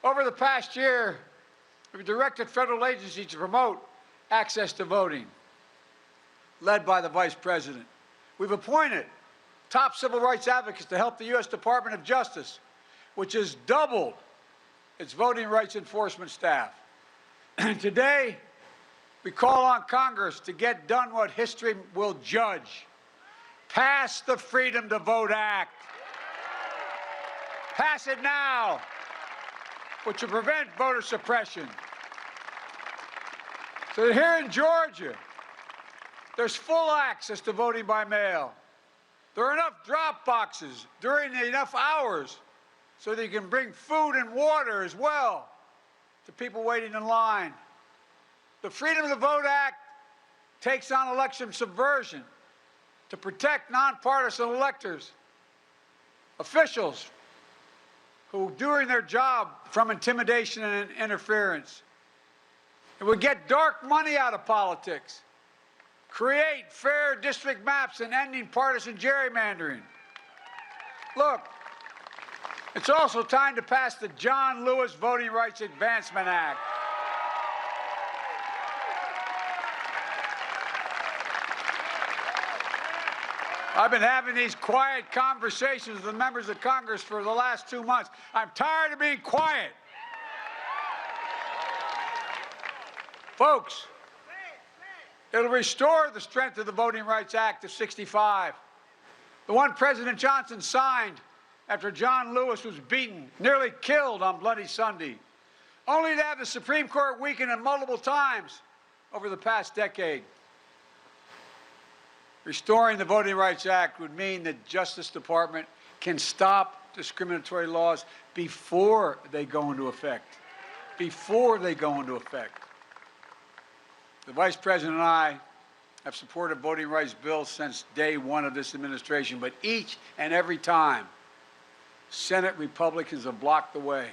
Over the past year, we've directed federal agencies to promote access to voting, led by the Vice President. We've appointed top civil rights advocates to help the U.S. Department of Justice, which has doubled its voting rights enforcement staff. Today, we call on Congress to get done what history will judge. Pass the Freedom to Vote Act. Pass it now, which will prevent voter suppression. So that here in Georgia, there's full access to voting by mail. There are enough drop boxes during enough hours so that you can bring food and water as well to people waiting in line. The Freedom to Vote Act takes on election subversion to protect nonpartisan electors, officials who are doing their job from intimidation and interference. It would get dark money out of politics, create fair district maps, and ending partisan gerrymandering. Look, it's also time to pass the John Lewis Voting Rights Advancement Act. I've been having these quiet conversations with the members of Congress for the last 2 months. I'm tired of being quiet. Folks, it'll restore the strength of the Voting Rights Act of '65, the one President Johnson signed after John Lewis was beaten, nearly killed on Bloody Sunday, only to have the Supreme Court weakened it multiple times over the past decade. Restoring the Voting Rights Act would mean that Justice Department can stop discriminatory laws before they go into effect. Before they go into effect. The Vice President and I have supported voting rights bills since day one of this administration, but each and every time, Senate Republicans have blocked the way.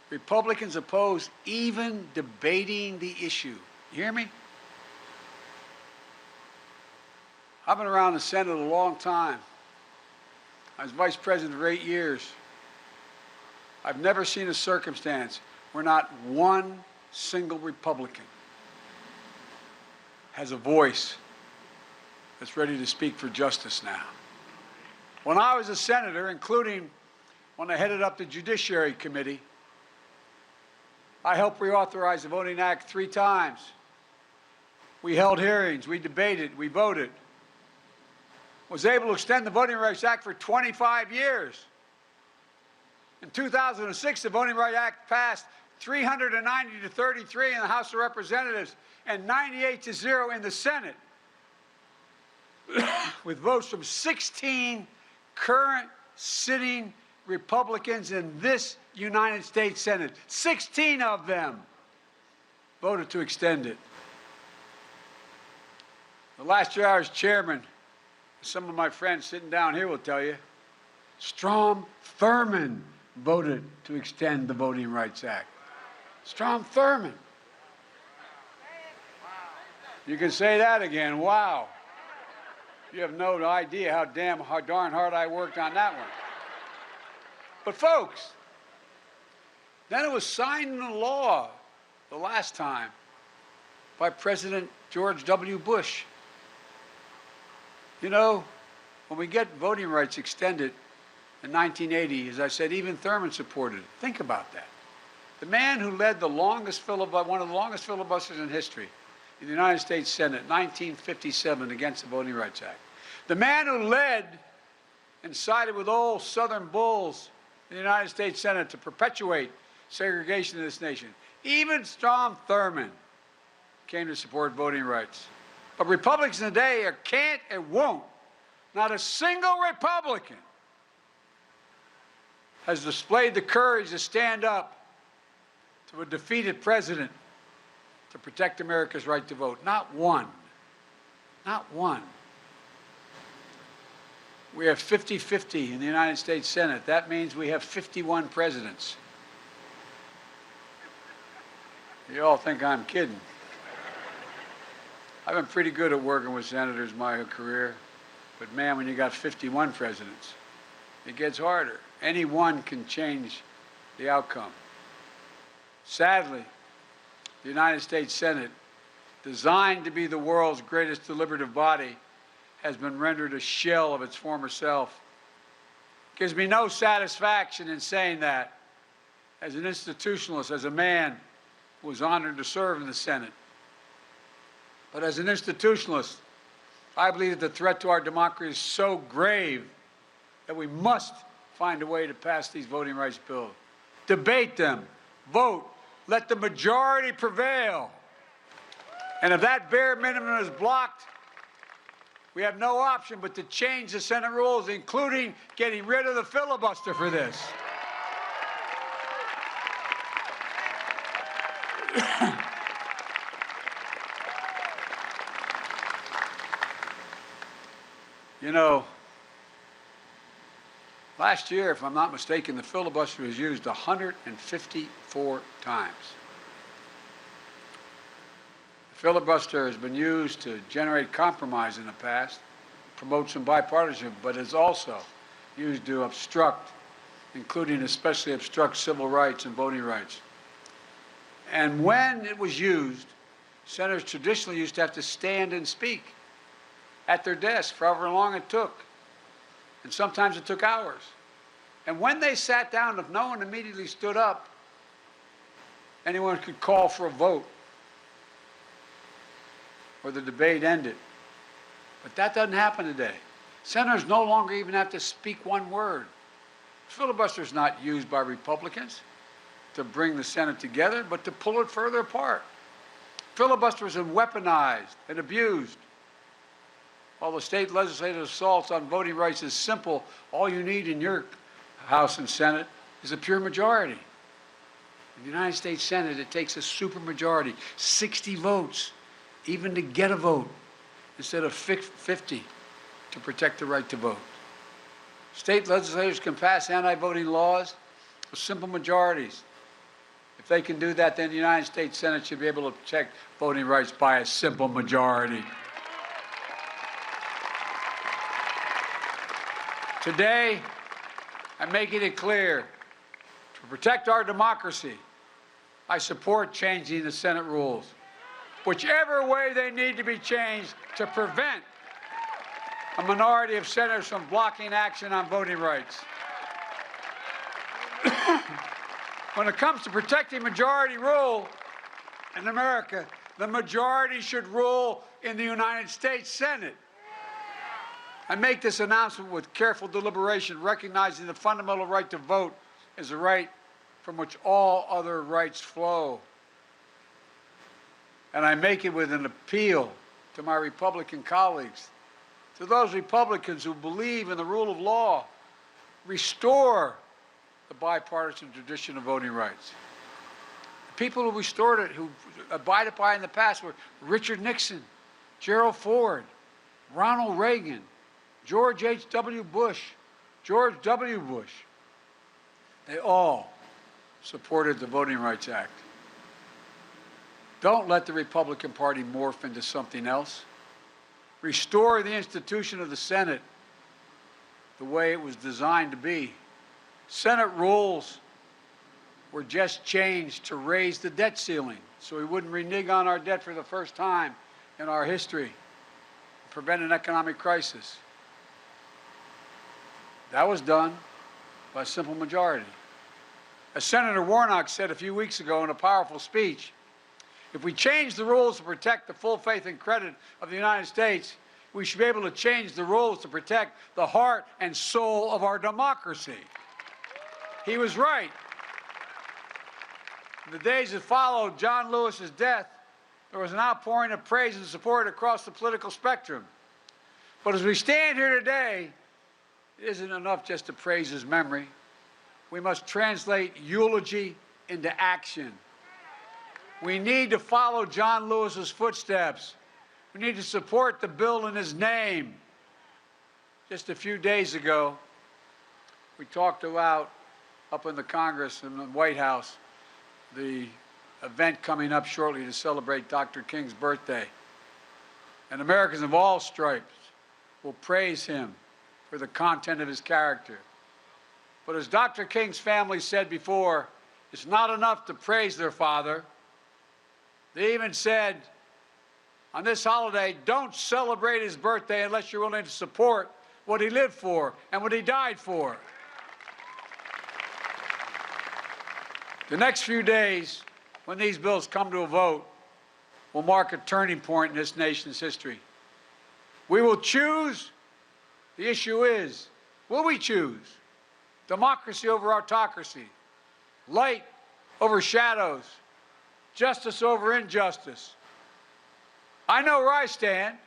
Republicans oppose even debating the issue. You hear me? I've been around the Senate a long time. I was Vice President for 8 years. I've never seen a circumstance where not one single Republican has a voice that's ready to speak for justice now. When I was a senator, including when I headed up the Judiciary Committee, I helped reauthorize the Voting Act 3 times. We held hearings, we debated, we voted. Was able to extend the Voting Rights Act for 25 years. In 2006, the Voting Rights Act passed 390 to 33 in the House of Representatives and 98 to 0 in the Senate, with votes from 16 current sitting Republicans in this United States Senate. 16 of them voted to extend it. The last year I was chairman, some of my friends sitting down here will tell you, Strom Thurmond voted to extend the Voting Rights Act. Strom Thurmond. You can say that again. Wow. You have no idea how darn hard I worked on that one. But folks, then it was signed into law the last time by President George W. Bush. You know, when we get voting rights extended in 1980, as I said, even Thurmond supported it. Think about that. The man who led the longest one of the longest filibusters in history in the United States Senate, 1957, against the Voting Rights Act. The man who led and sided with old Southern bulls in the United States Senate to perpetuate segregation in this nation. Even Strom Thurmond came to support voting rights. But Republicans today can't and won't. Not a single Republican has displayed the courage to stand up to a defeated president to protect America's right to vote. Not one. Not one. We have 50-50 in the United States Senate. That means we have 51 presidents. You all think I'm kidding. I've been pretty good at working with senators my career, but man, when you got 51 presidents, it gets harder. Any one can change the outcome. Sadly, the United States Senate, designed to be the world's greatest deliberative body, has been rendered a shell of its former self. It gives me no satisfaction in saying that, as an institutionalist, as a man who was honored to serve in the Senate. But as an institutionalist, I believe that the threat to our democracy is so grave that we must find a way to pass these voting rights bills. Debate them, vote, let the majority prevail. And if that bare minimum is blocked, we have no option but to change the Senate rules, including getting rid of the filibuster for this. You know, last year, if I'm not mistaken, the filibuster was used 154 times. The filibuster has been used to generate compromise in the past, promote some bipartisanship, but is also used to obstruct, including especially obstruct civil rights and voting rights. And when it was used, senators traditionally used to have to stand and speak at their desk for however long it took. And sometimes it took hours. And when they sat down, if no one immediately stood up, anyone could call for a vote or the debate ended. But that doesn't happen today. Senators no longer even have to speak one word. Filibuster is not used by Republicans to bring the Senate together, but to pull it further apart. Filibuster is weaponized and abused. While the state legislative assaults on voting rights is simple, all you need in your House and Senate is a pure majority. In the United States Senate, it takes a supermajority, 60 votes, even to get a vote, instead of 50 to protect the right to vote. State legislators can pass anti-voting laws with simple majorities. If they can do that, then the United States Senate should be able to protect voting rights by a simple majority. Today, I'm making it clear, to protect our democracy, I support changing the Senate rules, whichever way they need to be changed to prevent a minority of senators from blocking action on voting rights. When it comes to protecting majority rule in America, the majority should rule in the United States Senate. I make this announcement with careful deliberation, recognizing the fundamental right to vote is a right from which all other rights flow. And I make it with an appeal to my Republican colleagues, to those Republicans who believe in the rule of law, restore the bipartisan tradition of voting rights. The people who restored it, who abided by it in the past, were Richard Nixon, Gerald Ford, Ronald Reagan, George H.W. Bush, George W. Bush. They all supported the Voting Rights Act. Don't let the Republican Party morph into something else. Restore the institution of the Senate the way it was designed to be. Senate rules were just changed to raise the debt ceiling so we wouldn't renege on our debt for the first time in our history, prevent an economic crisis. That was done by a simple majority. As Senator Warnock said a few weeks ago in a powerful speech, if we change the rules to protect the full faith and credit of the United States, we should be able to change the rules to protect the heart and soul of our democracy. He was right. In the days that followed John Lewis's death, there was an outpouring of praise and support across the political spectrum. But as we stand here today, it isn't enough just to praise his memory. We must translate eulogy into action. We need to follow John Lewis's footsteps. We need to support the bill in his name. Just a few days ago, we talked about, up in the Congress and the White House, the event coming up shortly to celebrate Dr. King's birthday. And Americans of all stripes will praise him for the content of his character. But as Dr. King's family said before, It's not enough to praise their father. They even said on this holiday, don't celebrate his birthday unless you're willing to support what he lived for and what he died for. The next few days, when these bills come to a vote, will mark a turning point in this nation's history. We will choose. The issue is, will we choose democracy over autocracy, light over shadows, justice over injustice? I know where I stand.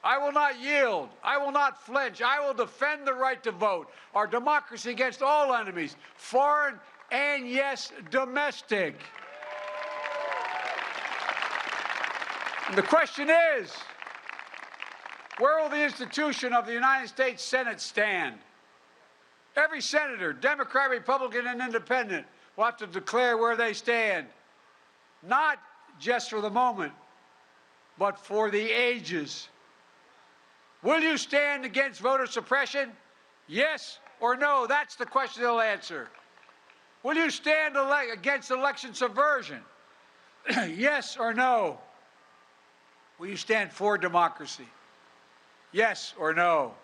I will not yield. I will not flinch. I will defend the right to vote, our democracy against all enemies, foreign and, yes, domestic. And the question is, where will the institution of the United States Senate stand? Every senator, Democrat, Republican, and Independent, will have to declare where they stand, not just for the moment, but for the ages. Will you stand against voter suppression? Yes or no? That's the question they'll answer. Will you stand against election subversion? Yes or no? Will you stand for democracy? Yes or no?